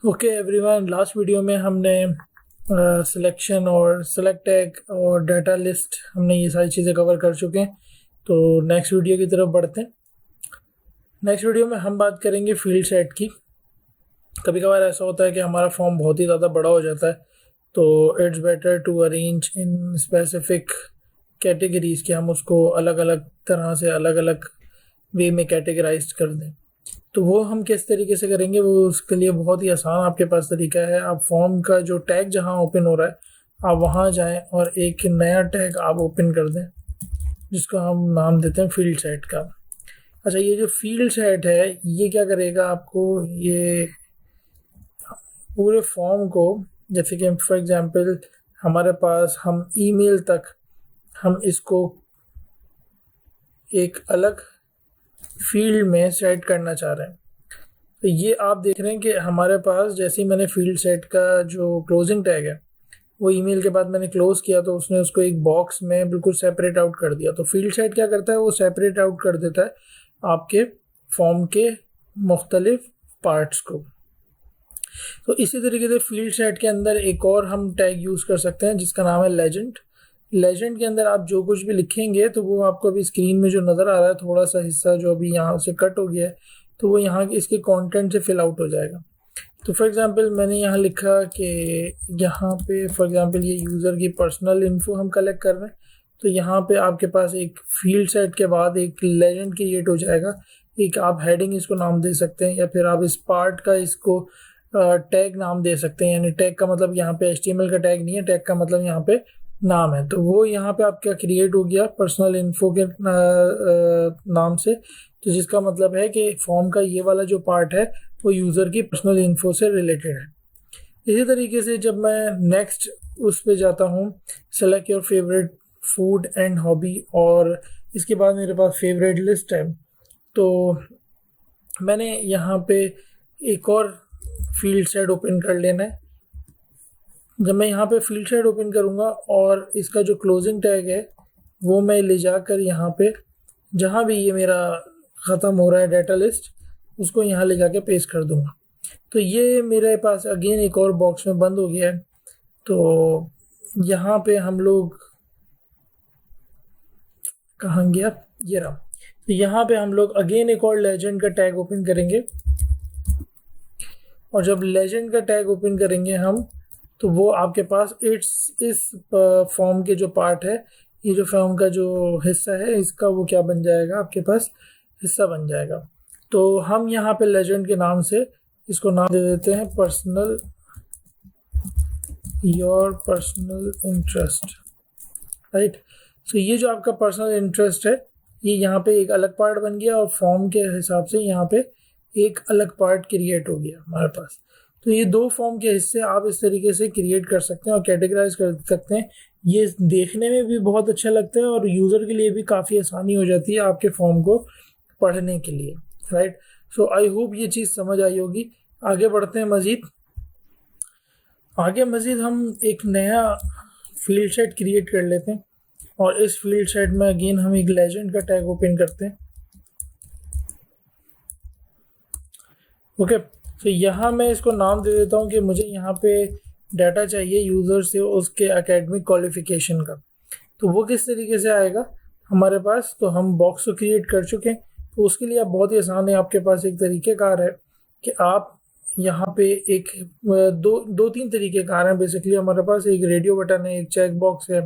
Okay everyone, last video में हमने selection और सेलेक्ट टैग और डाटा लिस्ट हमने ये सारी चीज़ें कवर कर चुके हैं। तो नेक्स्ट वीडियो की तरफ बढ़ते हैं। नेक्स्ट वीडियो में हम बात करेंगे फील्ड सेट की। कभी कभार ऐसा होता है कि हमारा फॉर्म बहुत ही ज़्यादा बड़ा हो जाता है, तो it's better to arrange in specific categories कि हम उसको अलग अलग तरह से अलग अलग वे में कैटेगराइज कर दें। तो वो हम किस तरीके से करेंगे, वो उसके लिए बहुत ही आसान आपके पास तरीका है। आप फॉर्म का जो टैग जहां ओपन हो रहा है आप वहां जाएं और एक नया टैग आप ओपन कर दें जिसको हम नाम देते हैं फील्ड सेट का। अच्छा, ये जो फील्ड सेट है ये क्या करेगा आपको, ये पूरे फॉर्म को, जैसे कि फॉर एग्जांपल हमारे पास हम ईमेल तक हम इसको एक अलग फील्ड में सेट करना चाह रहे हैं। तो ये आप देख रहे हैं कि हमारे पास जैसे ही मैंने फील्ड सेट का जो क्लोजिंग टैग है वो ईमेल के बाद मैंने क्लोज किया तो उसने उसको एक बॉक्स में बिल्कुल सेपरेट आउट कर दिया। तो फील्ड सेट क्या करता है, वो सेपरेट आउट कर देता है आपके फॉर्म के मुख्तलिफ पार्ट्स को। तो इसी तरीके से फील्ड सेट के अंदर एक और हम टैग यूज़ कर सकते हैं जिसका नाम है लेजेंड। लेजेंड के अंदर आप जो कुछ भी लिखेंगे तो वो आपको अभी स्क्रीन में जो नज़र आ रहा है थोड़ा सा हिस्सा जो अभी यहाँ से कट हो गया है तो वो यहाँ इसके कंटेंट से फिल आउट हो जाएगा। तो फॉर एग्जांपल मैंने यहाँ लिखा कि यहाँ पे फॉर एग्जांपल ये यूज़र की पर्सनल इन्फो हम कलेक्ट कर रहे हैं, तो यहाँ पे आपके पास एक फील्ड सेट के बाद एक लेजेंड क्रिएट हो जाएगा। एक आप हेडिंग इसको नाम दे सकते हैं या फिर आप इस पार्ट का इसको टैग नाम दे सकते हैं। यानी टैग का मतलब यहाँ पे HTML का टैग नहीं है, टैग का मतलब यहाँ पे नाम है। तो वो यहाँ पे आपका क्रिएट हो गया पर्सनल इन्फो के नाम से, तो जिसका मतलब है कि फॉर्म का ये वाला जो पार्ट है वो यूज़र की पर्सनल इन्फो से रिलेटेड है। इसी तरीके से जब मैं नेक्स्ट उस पे जाता हूँ, select your favourite food and hobby, और इसके बाद मेरे पास फेवरेट लिस्ट है, तो मैंने यहाँ पे एक और फील्ड सेट ओपन कर लेना है। जब मैं यहाँ पे फील्ड सेट ओपन करूँगा और इसका जो क्लोजिंग टैग है वो मैं ले जाकर यहाँ पे जहाँ भी ये मेरा ख़त्म हो रहा है डाटा लिस्ट उसको यहाँ ले जाके पेस्ट कर दूँगा। तो ये मेरे पास अगेन एक और बॉक्स में बंद हो गया है। तो यहाँ पे हम लोग कहाँ गया, ये रहा। तो यहाँ पे हम लोग अगेन एक और लेजेंड का टैग ओपन करेंगे, और जब लेजेंड का टैग ओपन करेंगे हम तो वो आपके पास इस फॉर्म के जो पार्ट है, ये जो फॉर्म का जो हिस्सा है इसका वो क्या बन जाएगा, आपके पास हिस्सा बन जाएगा। तो हम यहाँ पे लेजेंड के नाम से इसको नाम दे देते हैं personal, your personal interest, right. तो ये जो आपका पर्सनल इंटरेस्ट है ये यहाँ पे एक अलग पार्ट बन गया और फॉर्म के हिसाब से यहाँ पे एक अलग पार्ट क्रिएट हो गया हमारे पास। तो ये दो फॉर्म के हिस्से आप इस तरीके से क्रिएट कर सकते हैं और कैटेगराइज कर सकते हैं। ये देखने में भी बहुत अच्छा लगता है और यूज़र के लिए भी काफ़ी आसानी हो जाती है आपके फॉर्म को पढ़ने के लिए, राइट। सो आई होप ये चीज़ समझ आई होगी। आगे बढ़ते हैं मज़ीद। हम एक नया फील्ड सेट क्रिएट कर लेते हैं और इस फील्ड सेट में अगेन हम एक लेजेंड का टैग ओपन करते हैं। ओके, तो यहाँ मैं इसको नाम दे देता हूँ कि मुझे यहाँ पे डाटा चाहिए यूज़र से उसके एकेडमिक क्वालिफिकेशन का। तो वो किस तरीके से आएगा हमारे पास, तो हम बॉक्स को क्रिएट कर चुके हैं। तो उसके लिए आप बहुत ही आसान है, आपके पास एक तरीक़ेकार है कि आप यहाँ पे एक दो तीन तरीक़ेकार हैं बेसिकली। हमारे पास एक रेडियो बटन है, एक चेक बॉक्स है,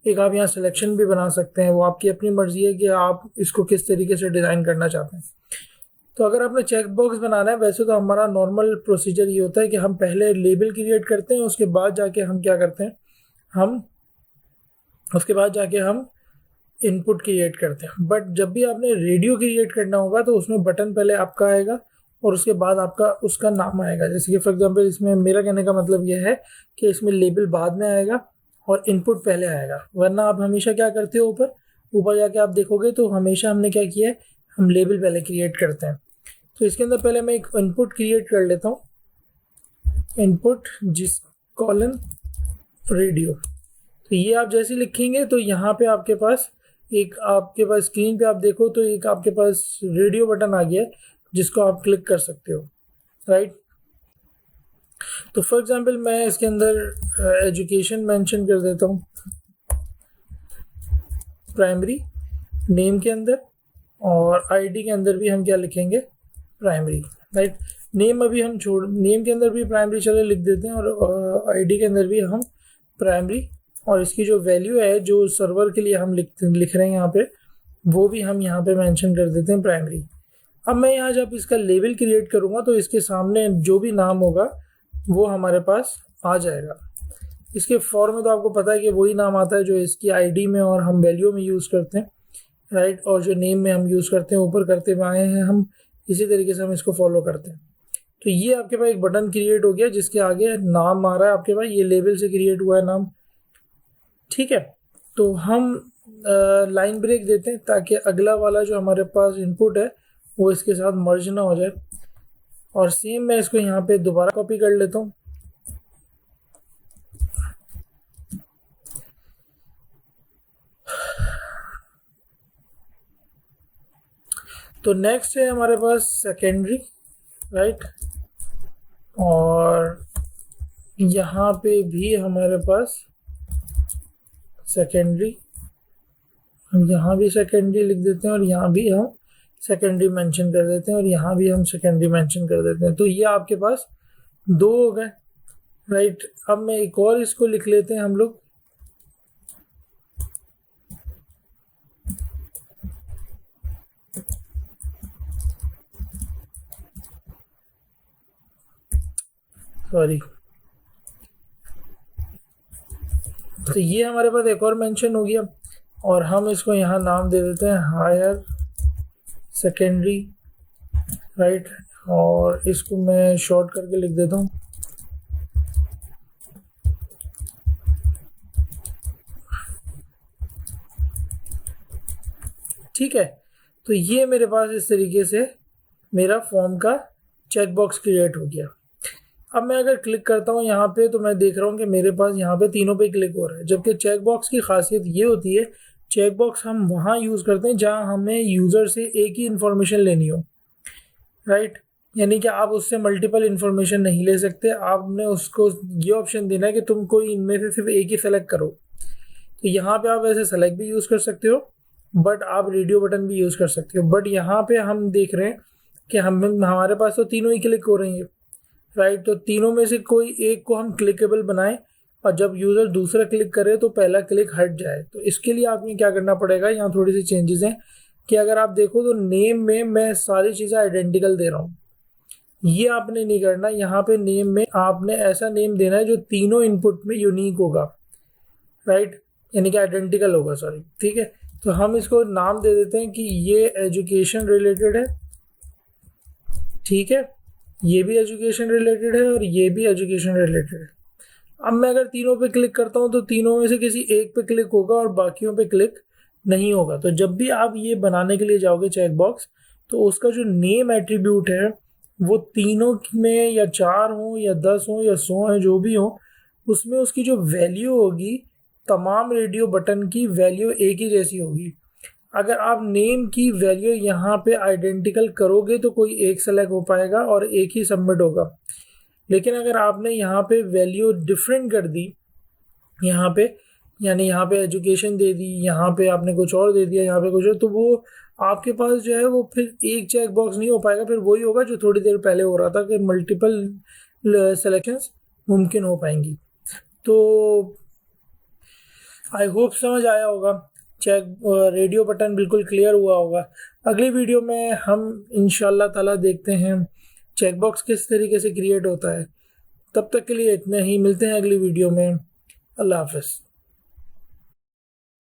एक आप यहाँ सिलेक्शन भी बना सकते हैं। वो आपकी अपनी मर्ज़ी है कि आप इसको किस तरीके से डिज़ाइन करना चाहते हैं। तो अगर आपने चेक बॉक्स बनाना है, वैसे तो हमारा नॉर्मल प्रोसीजर ये होता है कि हम पहले लेबल क्रिएट करते हैं, उसके बाद जाके हम क्या करते हैं, हम उसके बाद जाके हम इनपुट क्रिएट करते हैं। बट जब भी आपने रेडियो क्रिएट करना होगा तो उसमें बटन पहले आपका आएगा और उसके बाद आपका उसका नाम आएगा। जैसे कि फॉर एग्जांपल इसमें मेरा कहने का मतलब ये है कि इसमें लेबल बाद में आएगा और इनपुट पहले आएगा। वरना आप हमेशा क्या करते हो, ऊपर जाके आप देखोगे तो हमेशा हमने क्या किया है, हम लेबल पहले क्रिएट करते हैं। तो इसके अंदर पहले मैं एक इनपुट क्रिएट कर लेता हूँ, इनपुट जिस कॉलन रेडियो। तो ये आप जैसे लिखेंगे तो यहाँ पे आपके पास स्क्रीन पे आप देखो तो एक आपके पास रेडियो बटन आ गया है जिसको आप क्लिक कर सकते हो, राइट। तो फॉर एग्जांपल मैं इसके अंदर एजुकेशन मेंशन कर देता हूँ प्राइमरी नेम के अंदर, और आईडी के अंदर भी हम क्या लिखेंगे, प्राइमरी, राइट। नेम अभी हम नेम के अंदर भी प्राइमरी चले लिख देते हैं, और आईडी के अंदर भी हम प्राइमरी, और इसकी जो वैल्यू है जो सर्वर के लिए हम लिख रहे हैं यहाँ पे, वो भी हम यहाँ पे मेंशन कर देते हैं प्राइमरी। अब मैं यहाँ जब इसका लेबल क्रिएट करूँगा तो इसके सामने जो भी नाम होगा वो हमारे पास आ जाएगा। इसके फॉर में तो आपको पता है कि वही नाम आता है जो इसकी आईडी में और हम वैल्यू में यूज़ करते हैं, राइट, और जो नेम में हम यूज़ करते हैं, ऊपर करते हुए आए हैं हम, इसी तरीके से हम इसको फॉलो करते हैं। तो ये आपके पास एक बटन क्रिएट हो गया जिसके आगे नाम आ रहा है आपके पास, ये लेबल से क्रिएट हुआ है नाम, ठीक है। तो हम लाइन ब्रेक देते हैं ताकि अगला वाला जो हमारे पास इनपुट है वो इसके साथ मर्ज ना हो जाए। और सेम मैं इसको यहाँ पे दोबारा कॉपी कर लेता हूँ। तो नेक्स्ट है हमारे पास सेकेंडरी, राइट, और यहाँ पे भी हमारे पास सेकेंडरी, हम यहाँ भी सेकेंडरी लिख देते हैं और यहाँ भी हम सेकेंडरी मेंशन कर देते हैं और यहाँ भी हम सेकेंडरी मेंशन कर देते हैं। तो ये आपके पास दो हो गए, राइट। अब मैं एक और इसको लिख लेते हैं हम लोग, सॉरी। तो ये हमारे पास एक और मेंशन हो गया और हम इसको यहाँ नाम दे देते हैं हायर सेकेंडरी, राइट, और इसको मैं शॉर्ट करके लिख देता हूँ ठीक है। तो ये मेरे पास इस तरीके से मेरा फॉर्म का चेकबॉक्स क्रिएट हो गया। अब मैं अगर क्लिक करता हूँ यहाँ पे तो मैं देख रहा हूँ कि मेरे पास यहाँ पे तीनों पे क्लिक हो रहा है, जबकि चेकबॉक्स की खासियत ये होती है, चेकबॉक्स हम वहाँ यूज़ करते हैं जहाँ हमें यूज़र से एक ही इन्फॉर्मेशन लेनी हो, राइट। यानी कि आप उससे मल्टीपल इन्फॉर्मेशन नहीं ले सकते, आपने उसको ये ऑप्शन देना है कि तुम कोई इनमें से सिर्फ एक ही सेलेक्ट करो। तो यहाँ पे आप ऐसे सेलेक्ट भी यूज़ कर सकते हो, बट आप रेडियो बटन भी यूज़ कर सकते हो। बट यहाँ पे हम देख रहे हैं कि हमारे पास तो तीनों ही क्लिक हो रही है, राइट। तो तीनों में से कोई एक को हम क्लिकेबल बनाएं और जब यूज़र दूसरा क्लिक करे तो पहला क्लिक हट जाए। तो इसके लिए आपने क्या करना पड़ेगा, यहाँ थोड़ी सी चेंजेस हैं कि अगर आप देखो तो नेम में मैं सारी चीज़ें आइडेंटिकल दे रहा हूँ, ये आपने नहीं करना। यहाँ पे नेम में आपने ऐसा नेम देना है जो तीनों इनपुट में यूनिक होगा, राइट, यानी कि आइडेंटिकल होगा, सॉरी, ठीक है। तो हम इसको नाम दे देते हैं कि ये एजुकेशन रिलेटेड है, ठीक है, ये भी एजुकेशन रिलेटेड है और ये भी एजुकेशन रिलेटेड है। अब मैं अगर तीनों पे क्लिक करता हूँ तो तीनों में से किसी एक पे क्लिक होगा और बाकियों पे क्लिक नहीं होगा। तो जब भी आप ये बनाने के लिए जाओगे चेकबॉक्स, तो उसका जो नेम एट्रीब्यूट है वो तीनों में या 4 हो या 10 हो या 100 है, जो भी हो, उसमें उसकी जो वैल्यू होगी तमाम रेडियो बटन की वैल्यू एक ही जैसी होगी। अगर आप नेम की वैल्यू यहाँ पे आइडेंटिकल करोगे तो कोई एक सेलेक्ट हो पाएगा और एक ही सबमिट होगा। लेकिन अगर आपने यहाँ पे वैल्यू डिफरेंट कर दी, यहाँ पे यानी यहाँ पे एजुकेशन दे दी, यहाँ पे आपने कुछ और दे दिया, यहाँ पे कुछ और, तो वो आपके पास जो है वो फिर एक चेक बॉक्स नहीं हो पाएगा, फिर वही होगा जो थोड़ी देर पहले हो रहा था कि मल्टीपल सेलेक्शंस मुमकिन हो पाएंगी। तो आई होप समझ आया होगा, चेक रेडियो बटन बिल्कुल क्लियर हुआ होगा। अगली वीडियो में हम इंशाल्लाह ताला देखते हैं चेकबॉक्स किस तरीके से क्रिएट होता है। तब तक के लिए इतना ही, मिलते हैं अगली वीडियो में। अल्लाह हाफ़िज़।